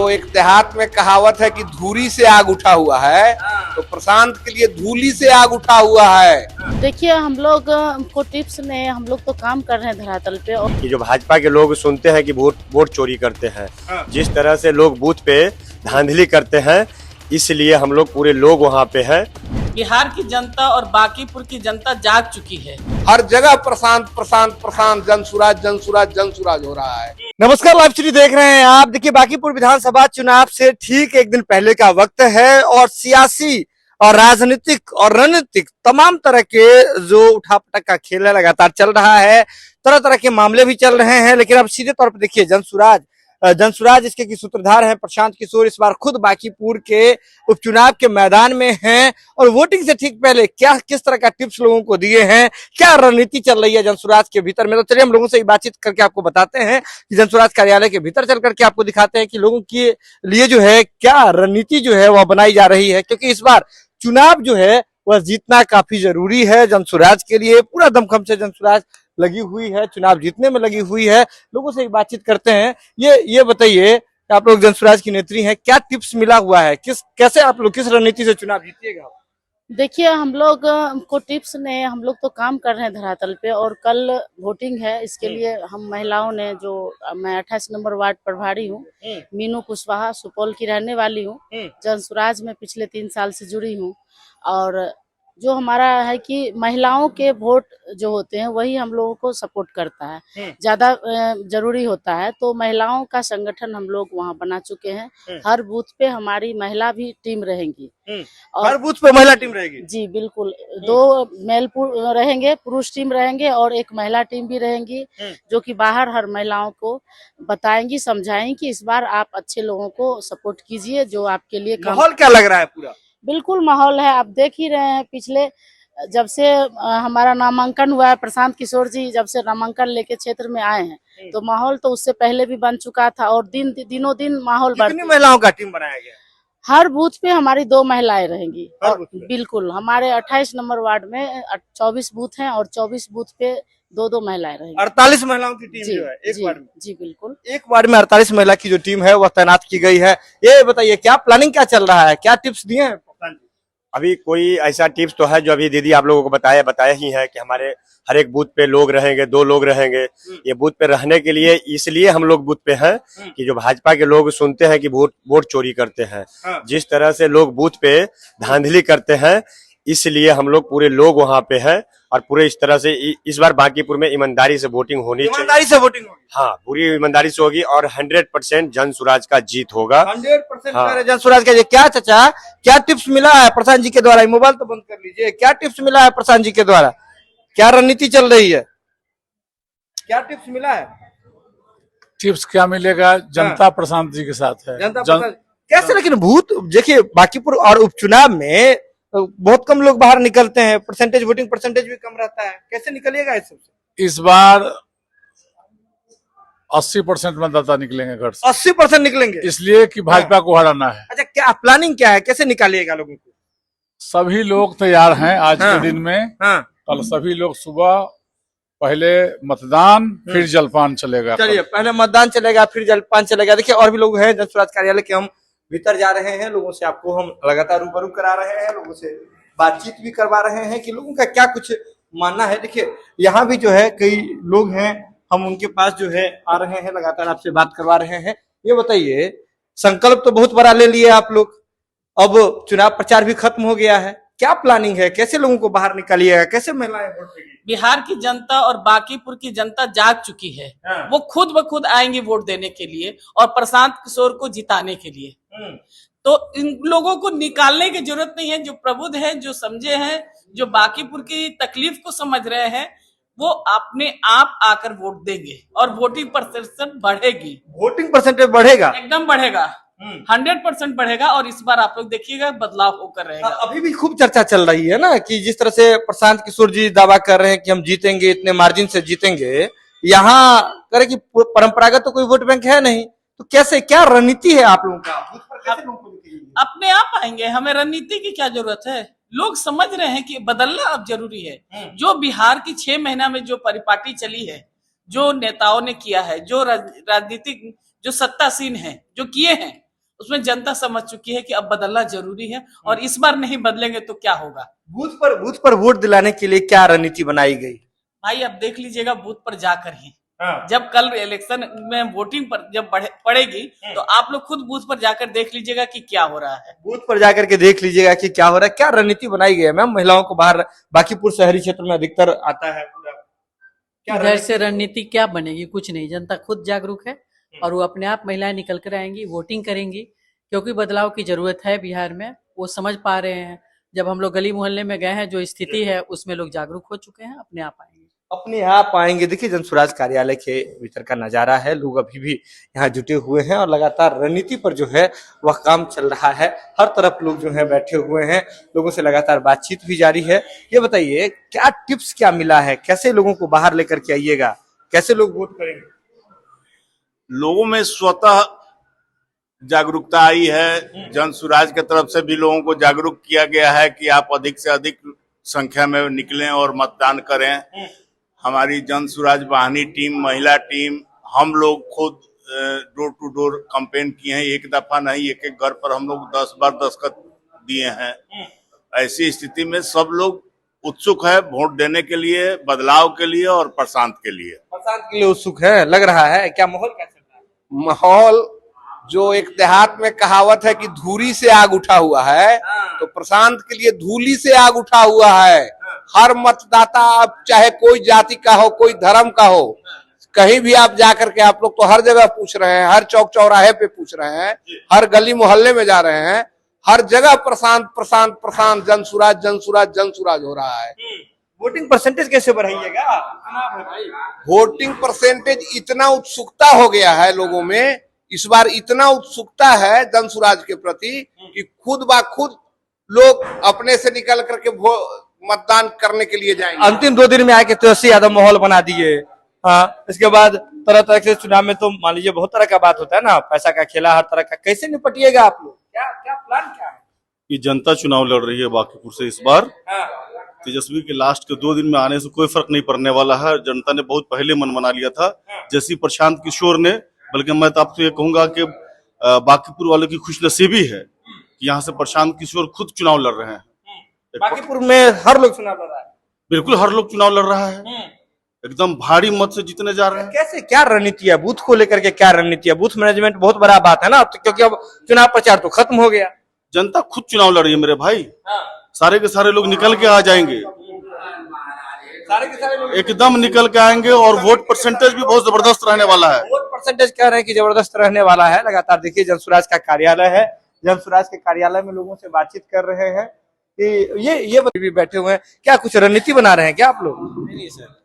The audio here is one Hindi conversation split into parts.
जो एक देहात में कहावत है कि धूरी से आग उठा हुआ है, तो प्रशांत के लिए धूली से आग उठा हुआ है। देखिए, हम लोग को टिप्स ने हम लोग तो काम कर रहे हैं धरातल पे। और कि जो भाजपा के लोग सुनते हैं कि वोट चोरी करते हैं, जिस तरह से लोग बूथ पे धांधली करते हैं, इसलिए हम लोग पूरे लोग वहाँ पे हैं। बिहार की जनता और बांकीपुर की जनता जाग चुकी है। हर जगह प्रशांत प्रशांत प्रशांत, जनसुराज जनसुराज जनसुराज हो रहा है। नमस्कार, लाइव स्ट्रीम देख रहे हैं आप। देखिए, बांकीपुर विधानसभा चुनाव से ठीक एक दिन पहले का वक्त है और सियासी और राजनीतिक और रणनीतिक तमाम तरह के जो उठापटक का खेल है लगातार चल रहा है। तरह तरह के मामले भी चल रहे हैं, लेकिन अब सीधे तौर पर देखिए जनसुराज इसके की सूत्रधार हैं प्रशांत किशोर इस बार खुद बांकीपुर के उपचुनाव के मैदान में हैं और वोटिंग से ठीक पहले क्या किस तरह का टिप्स लोगों को दिए हैं, क्या रणनीति चल रही है जनसुराज के भीतर में। तो चलिए हम लोगों से बातचीत करके आपको बताते हैं कि जनसुराज कार्यालय के भीतर चल करके आपको दिखाते हैं कि लोगों के लिए जो है क्या रणनीति जो है वह बनाई जा रही है, क्योंकि इस बार चुनाव जो है वह जीतना काफी जरूरी है जनसुराज के लिए। पूरा दमखम से जनसुराज लगी हुई है, चुनाव जीतने में लगी हुई है। लोगों से बातचीत करते हैं। ये बताइए, आप लोग जनसुराज की नेत्री हैं, क्या टिप्स मिला हुआ है, कैसे आप लोग किस रणनीति से चुनाव जीतिएगा? देखिए, हम लोग को टिप्स ने हम लोग तो काम कर रहे हैं धरातल पे। और कल वोटिंग है, इसके लिए हम महिलाओं ने मैं 28 नंबर वार्ड प्रभारी हूँ, मीनू कुशवाहा, सुपौल की रहने वाली हूँ। जनसुराज में पिछले 3 साल से जुड़ी हूँ। और जो हमारा है कि महिलाओं के वोट जो होते हैं वही हम लोगों को सपोर्ट करता है, ज्यादा जरूरी होता है। तो महिलाओं का संगठन हम लोग वहाँ बना चुके हैं। हर बूथ पे हमारी महिला भी टीम रहेंगी। और हर बूथ पे महिला टीम रहेगी? जी बिल्कुल, 2 मेल रहेंगे, पुरुष टीम रहेंगे और एक महिला टीम भी रहेंगी, जो कि बाहर हर महिलाओं को बताएंगी, समझाएंगी कि इस बार आप अच्छे लोगों को सपोर्ट कीजिए जो आपके लिए काम। माहौल क्या लग रहा है? पूरा बिल्कुल माहौल है, आप देख ही रहे हैं। पिछले जब से हमारा नामांकन हुआ है, प्रशांत किशोर जी जब से नामांकन लेके क्षेत्र में आए हैं, तो माहौल तो उससे पहले भी बन चुका था और दिनों दिन माहौल बढ़। कितनी महिलाओं का टीम बनाया गया? हर बूथ पे हमारी 2 महिलाएं रहेंगी। बिल्कुल, हमारे 28 नंबर वार्ड में 24 बूथ हैं और 24 बूथ पे 2 महिलाएं रहेंगी। 48 महिलाओं की टीम जो है एक वार्ड में? जी बिल्कुल, एक वार्ड में 48 महिला की जो टीम है वह तैनात की गई है। ये बताइए, क्या प्लानिंग क्या चल रहा है, क्या टिप्स दिए हैं? अभी कोई ऐसा टिप्स तो है जो अभी दीदी आप लोगों को बताया ही है कि हमारे हर एक बूथ पे लोग रहेंगे, 2 लोग रहेंगे। ये बूथ पे रहने के लिए इसलिए हम लोग बूथ पे हैं कि जो भाजपा के लोग सुनते हैं कि वोट चोरी करते हैं, जिस तरह से लोग बूथ पे धांधली करते हैं, इसलिए हम लोग पूरे लोग वहाँ पे हैं और पूरे इस तरह से इस बार बांकीपुर में ईमानदारी से वोटिंग होनी चाहिए। ईमानदारी से वोटिंग होगी? हाँ, पूरी ईमानदारी से होगी और 100% जनसुराज का जीत होगा। 100% जनसुराज का। क्या चाचा, क्या टिप्स मिला है प्रशांत जी के द्वारा? मोबाइल तो बंद कर लीजिए। क्या टिप्स मिला है प्रशांत जी के द्वारा, क्या रणनीति चल रही है, क्या टिप्स मिला है? टिप्स क्या मिलेगा, जनता प्रशांत जी के साथ है। कैसे? लेकिन बूथ देखिए, बांकीपुर और उपचुनाव में बहुत कम लोग बाहर निकलते हैं, परसेंटेज वोटिंग परसेंटेज भी कम रहता है। कैसे निकलिएगा इस सबसे? इस बार 80% मतदाता निकलेंगे घर से। 80% निकलेंगे, इसलिए कि भाजपा को हराना है। अच्छा, क्या प्लानिंग क्या है, कैसे निकालिएगा लोगों को? सभी लोग तैयार हैं आज के दिन में। कल सभी लोग सुबह पहले मतदान, फिर जलपान चलेगा। चलिए, पहले मतदान चलेगा फिर जलपान चलेगा। देखिए, और भी लोग हैं जनसुराज कार्यालय के, हम भीतर जा रहे हैं, लोगों से आपको हम लगातार रूबरू करा रहे हैं, लोगों से बातचीत भी करवा रहे हैं कि लोगों का क्या कुछ मानना है। देखिए, यहाँ भी जो है कई लोग हैं, हम उनके पास जो है आ रहे हैं, लगातार आपसे बात करवा रहे हैं। ये बताइए, संकल्प तो बहुत बड़ा ले लिए आप लोग, अब चुनाव प्रचार भी खत्म हो गया है, क्या प्लानिंग है, कैसे लोगों को बाहर निकालिएगा, कैसे महिलाएं वोट देंगी? बिहार की जनता और बांकीपुर की जनता जाग चुकी है। वो खुद ब खुद आएंगे वोट देने के लिए और प्रशांत किशोर को जिताने के लिए। तो इन लोगों को निकालने की जरूरत नहीं है। जो प्रबुद्ध है, जो समझे हैं, जो बांकीपुर की तकलीफ को समझ रहे हैं, वो अपने आप आकर वोट देंगे और वोटिंग परसेंटेज बढ़ेगी। वोटिंग परसेंटेज बढ़ेगा? एकदम बढ़ेगा, 100% बढ़ेगा। और इस बार आप लोग देखिएगा बदलाव होकर रहेगा। अभी भी खूब चर्चा चल रही है ना कि जिस तरह से प्रशांत किशोर जी दावा कर रहे हैं कि हम जीतेंगे, इतने मार्जिन से जीतेंगे। यहाँ करे कि परंपरागत तो कोई वोट बैंक है नहीं, तो कैसे, क्या रणनीति है आप लोगों का? अपने आप आएंगे, हमें रणनीति की क्या जरूरत है। लोग समझ रहे हैं कि बदलना अब जरूरी है। जो बिहार की 6 महीना में जो परिपाटी चली है, जो नेताओं ने किया है, जो राजनीतिक जो सत्तासीन है जो किए हैं, उसमें जनता समझ चुकी है कि अब बदलना जरूरी है और इस बार नहीं बदलेंगे तो क्या होगा। बूथ पर वोट दिलाने के लिए क्या रणनीति बनाई गई? भाई अब देख लीजिएगा बूथ पर जाकर ही, जब कल इलेक्शन में वोटिंग पर जब पड़ेगी तो आप लोग खुद बूथ पर जाकर देख लीजिएगा कि क्या हो रहा है। बूथ पर जाकर के देख लीजिएगा कि क्या हो रहा है, क्या रणनीति बनाई गई है। मैम, महिलाओं को बाहर बांकीपुर शहरी क्षेत्र में अधिकतर आता है पूरा, क्या इधर से रणनीति क्या बनेगी? कुछ नहीं, जनता खुद जागरूक है और वो अपने आप महिलाएं निकल कर आएंगी, वोटिंग करेंगी, क्योंकि बदलाव की जरूरत है बिहार में। वो समझ पा रहे हैं, जब हम लोग गली मोहल्ले में गए हैं जो स्थिति है उसमें लोग जागरूक हो चुके हैं, अपने आप आएंगे। अपने आप आएंगे। देखिए, जनसुराज कार्यालय के भीतर का नजारा है, लोग अभी भी यहाँ जुटे हुए हैं और लगातार रणनीति पर जो है वह काम चल रहा है। हर तरफ लोग जो है बैठे हुए हैं, लोगों से लगातार बातचीत भी जारी है। ये बताइए, क्या टिप्स क्या मिला है, कैसे लोगों को बाहर लेकर के आइएगा, कैसे लोग वोट करेंगे? लोगों में स्वतः जागरूकता आई है। जनसुराज की तरफ से भी लोगों को जागरूक किया गया है कि आप अधिक से अधिक संख्या में निकलें और मतदान करें। हमारी जनसुराज वाहिनी टीम, महिला टीम, हम लोग खुद डोर टू डोर कैंपेन किए हैं। एक दफा नहीं, एक एक घर पर हम लोग 10 बार दस्तखत दिए हैं। ऐसी स्थिति में सब लोग उत्सुक है वोट देने के लिए, बदलाव के लिए और प्रशांत के लिए। प्रशांत के लिए उत्सुक है, लग रहा है। क्या माहौल क्या चल रहा है? माहौल जो एक देहात में कहावत है कि धूरी से आग उठा हुआ है, तो प्रशांत के लिए धूली से आग उठा हुआ है। हर मतदाता, अब चाहे कोई जाति का हो, कोई धर्म का हो, कहीं भी आप जाकर के आप लोग तो हर जगह पूछ रहे हैं, हर चौक चौराहे पे पूछ रहे हैं, हर गली मोहल्ले में जा रहे हैं, हर जगह प्रशांत प्रशांत प्रशांत, जनसुराज जनसुराज जनसुराज हो रहा है। वोटिंग परसेंटेज कैसे बढ़ाइएगा? वोटिंग परसेंटेज इतना उत्सुकता हो गया है लोगों में, इस बार इतना उत्सुकता है जनसुराज के प्रति कि खुद ब खुद लोग अपने से निकल करके मतदान करने के लिए जाएंगे। अंतिम 2 दिन में आके तेजस्वी यादव माहौल बना दिए। हाँ, इसके बाद तरह तरह से चुनाव में तो मान लीजिए बहुत तरह का बात होता है ना, पैसा का खेला, हर तरह का। कैसे निपटिएगा आप लोग? क्या क्या प्लान क्या है? कि जनता चुनाव लड़ रही है बांकीपुर से इस बार। तेजस्वी के लास्ट के 2 दिन में आने से कोई फर्क नहीं पड़ने वाला है। जनता ने बहुत पहले मन बना लिया था, जैसे प्रशांत किशोर ने। बल्कि मैं तो आपसे ये कहूंगा कि बांकीपुर वालों की खुशनसीबी है कि यहाँ से प्रशांत किशोर खुद चुनाव लड़ रहे हैं। बांकीपुर में हर लोग चुनाव लड़ रहा है। बिल्कुल, हर लोग चुनाव लड़ रहा है, एकदम भारी मत से जीतने जा रहे हैं। कैसे, क्या रणनीति है बूथ को लेकर के? क्या रणनीति है? बूथ मैनेजमेंट बहुत बड़ा बात है ना, तो क्योंकि अब चुनाव प्रचार तो खत्म हो गया। जनता खुद चुनाव लड़ रही है मेरे भाई। सारे के सारे लोग निकल के आ जाएंगे, सारे के सारे लोग एकदम निकल के आएंगे और वोट परसेंटेज भी बहुत जबरदस्त रहने वाला है। वोट परसेंटेज कह रहे हैं कि जबरदस्त रहने वाला है। लगातार देखिए, जनसुराज का कार्यालय है, जनसुराज के कार्यालय में लोगों से बातचीत कर रहे हैं कि ये भी बैठे हुए हैं। क्या कुछ रणनीति बना रहे हैं क्या आप लोग? नहीं सर।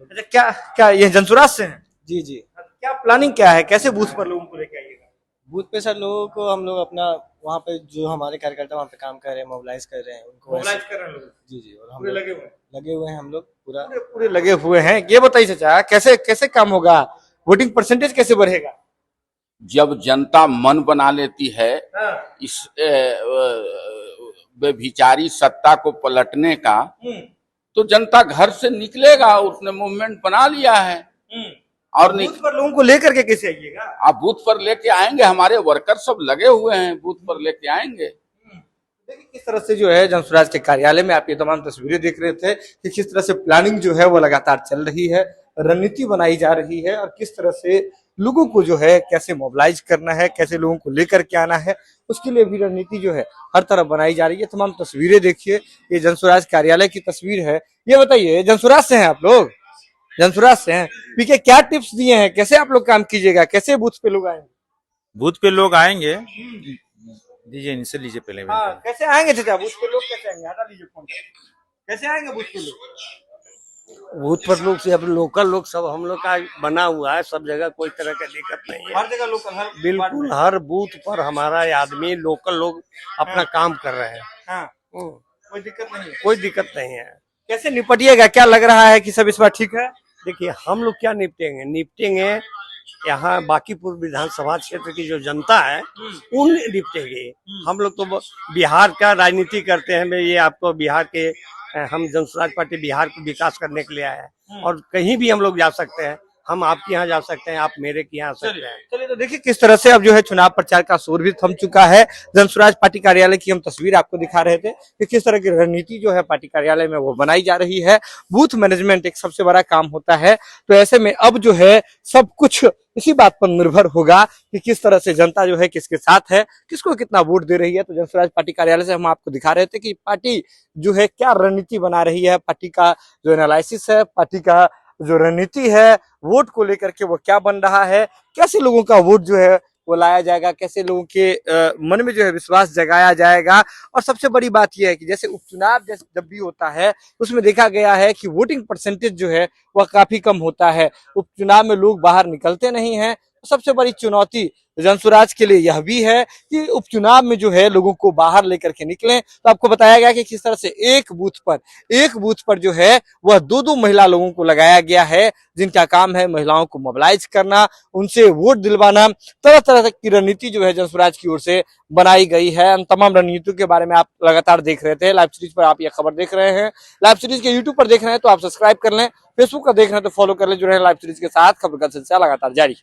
अच्छा, क्या क्या ये जनसुराज से हैं? जी जी। क्या प्लानिंग क्या है, कैसे बूथ पर लोगों को लेके आइएगा? बूथ पे सर लोगों को हम लोग अपना वहाँ पे जो हमारे कार्यकर्ता वहाँ पे काम कर रहे हैं, मोबिलाइज कर रहे हैं उनको। मोबिलाइज कर रहे हैं लोग? जी जी। और हम पूरे लगे हुए हैं? लगे हुए हैं हम लोग पूरा पूरे लगे हुए हैं। ये बताइए चाचा, कैसे कैसे काम होगा? वोटिंग परसेंटेज कैसे बढ़ेगा? जब जनता मन बना लेती है इस बेभिचारी सत्ता को पलटने का, तो जनता घर से निकलेगा। उसने मूवमेंट बना लिया है और बूथ पर लोगों को लेकर के कैसे आइएगा? आप बूथ पर लेके आएंगे, हमारे वर्कर सब लगे हुए हैं, बूथ पर लेके आएंगे। देखिए किस तरह से जो है जनसुराज के कार्यालय में आप ये तमाम तस्वीरें देख रहे थे कि किस तरह से प्लानिंग जो है वो लगातार चल रही है, रणनीति बनाई जा रही है और किस तरह से लोगों को जो है कैसे मोबिलाइज करना है, कैसे लोगों को लेकर के आना है, उसके लिए भी रणनीति जो है हर तरफ बनाई जा रही है। तमाम तस्वीरें देखिए, ये जनसुराज कार्यालय की तस्वीर है। ये बताइए, जनसुराज से हैं आप लोग? जनसुराज से हैं। पीके क्या टिप्स दिए हैं, कैसे आप लोग काम कीजिएगा, कैसे बूथ पे लोग आएंगे? बूथ पे लोग आएंगे, दीजिए इनसे लीजिए पहले। हाँ, कैसे आएंगे चाचा बूथ पे लोग? कैसे आएंगे? हटा लीजिए फोन, कैसे आएंगे बूथ पे लोग? बूथ पर लोग से अब लोकल लोग सब हम लोग का बना हुआ है, सब जगह कोई तरह का दिक्कत नहीं है। हर जगह लोकल, बिल्कुल हर बूथ पर हमारा आदमी लोकल लोग अपना काम कर रहे हैं। हाँ, कोई दिक्कत नहीं है। कोई दिक्कत नहीं है। कैसे निपटिएगा? क्या लग रहा है कि सब इस बार ठीक है? देखिए हम लोग क्या निपटेंगे यहाँ बांकीपुर विधानसभा क्षेत्र की जो जनता है उन निपटेंगे। हम लोग तो बिहार का राजनीति करते हैं। ये आपको बिहार के, हम जनसुराज पार्टी बिहार को विकास करने के लिए आए हैं और कहीं भी हम लोग जा सकते हैं। हम आपके यहाँ जा सकते हैं, आप मेरे के यहाँ आ सकते हैं। चलिए तो देखिए किस तरह से अब जो है चुनाव प्रचार का शोर भी थम चुका है। जनसुराज पार्टी कार्यालय की हम तस्वीर आपको दिखा रहे थे कि किस तरह की रणनीति जो है पार्टी कार्यालय में वो बनाई जा रही है। बूथ मैनेजमेंट एक सबसे बड़ा काम होता है, तो ऐसे में अब जो है सब कुछ इसी बात पर निर्भर होगा कि किस तरह से जनता जो है किसके साथ है, किसको कितना वोट दे रही है। तो जनसुराज पार्टी कार्यालय से हम आपको दिखा रहे थे कि पार्टी जो है क्या रणनीति बना रही है, पार्टी का जो एनालिसिस है, पार्टी का जो रणनीति है वोट को लेकर के वो क्या बन रहा है, कैसे लोगों का वोट जो है वो लाया जाएगा, कैसे लोगों के मन में जो है विश्वास जगाया जाएगा। और सबसे बड़ी बात यह है कि जैसे उपचुनाव जब भी होता है उसमें देखा गया है कि वोटिंग परसेंटेज जो है वह काफी कम होता है, उपचुनाव में लोग बाहर निकलते नहीं हैं। सबसे बड़ी चुनौती जनसुराज के लिए यह भी है कि उपचुनाव में जो है लोगों को बाहर लेकर के निकलें। तो आपको बताया गया कि किस तरह से एक बूथ पर जो है वह 2-2 महिला लोगों को लगाया गया है, जिनका काम है महिलाओं को मोबिलाइज करना, उनसे वोट दिलवाना। तरह तरह की रणनीति जो है जनसुराज की ओर से बनाई गई है। इन तमाम रणनीतियों के बारे में आप लगातार देख रहे थे। लाइव सीरीज पर आप यह खबर देख रहे हैं। लाइव सीरीज के यूट्यूब पर देख रहे हैं तो आप सब्सक्राइब कर लें, फेसबुक पर देख रहे हैं तो फॉलो कर लें। जुड़े हैं लाइव सीरीज के साथ, खबर का सिलसिला लगातार जारी।